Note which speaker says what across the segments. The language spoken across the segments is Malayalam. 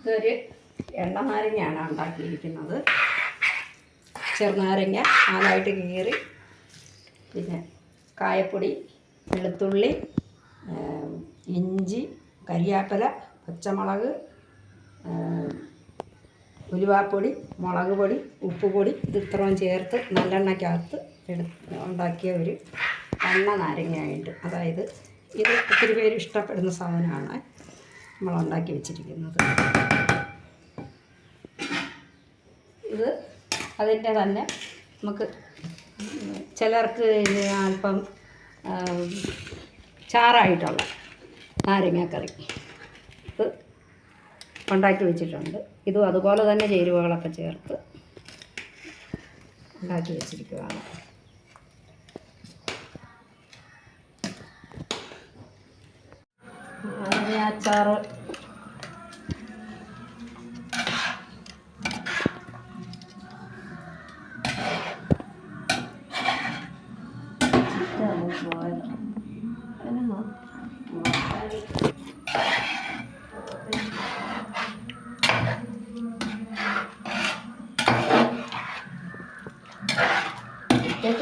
Speaker 1: ഇതൊരു എണ്ണനാരങ്ങയാണ് ഉണ്ടാക്കിയിരിക്കുന്നത്. ചെറുനാരങ്ങ നാലായിട്ട് കീറി, പിന്നെ കായപ്പൊടി, വെളുത്തുള്ളി, ഇഞ്ചി, കരിയാപ്പില, പച്ചമുളക്, ഉലുവാപ്പൊടി, മുളക് പൊടി, ഉപ്പുപൊടി, ഇത് ഇത്രയും ചേർത്ത് നല്ലെണ്ണയ്ക്കകത്ത് ഉണ്ടാക്കിയ ഒരു എണ്ണ നാരങ്ങയായിട്ട്. അതായത് ഇത് ഒത്തിരി പേര് ഇഷ്ടപ്പെടുന്ന സാധനമാണ് നമ്മളുണ്ടാക്കി വെച്ചിരിക്കുന്നത്. ഇത് അതിൻ്റെ തന്നെ നമുക്ക് ചിലർക്ക് അല്പം ചാറായിട്ടുള്ള നാരങ്ങാക്കറി ഇത് ഉണ്ടാക്കി വെച്ചിട്ടുണ്ട്. ഇതും അതുപോലെ തന്നെ ചേരുവകളൊക്കെ ചേർത്ത് ഉണ്ടാക്കി വെച്ചിരിക്കുകയാണ്. അച്ചാറ്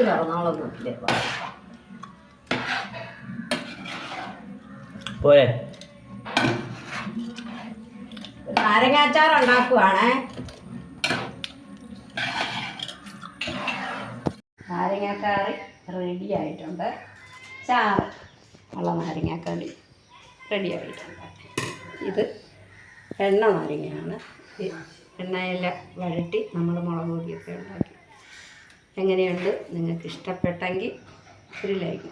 Speaker 1: കറന്നാളൊന്നുമില്ലേ
Speaker 2: പോരെ.
Speaker 1: നാരങ്ങാച്ചാർ ഉണ്ടാക്കുവാണേ. നാരങ്ങാക്കറി റെഡി ആയിട്ടുണ്ട്. ചാറ് ഉള്ള നാരങ്ങാക്കറി റെഡി ആയിട്ടുണ്ട്. ഇത് എണ്ണ നാരങ്ങയാണ്. എണ്ണയിൽ വഴറ്റി നമ്മൾ മുളക് പൊടിയൊക്കെ ഉണ്ടാക്കി. എങ്ങനെയുണ്ട്? നിങ്ങൾക്ക് ഇഷ്ടപ്പെട്ടെങ്കിൽ ഒരു ലൈക്ക്.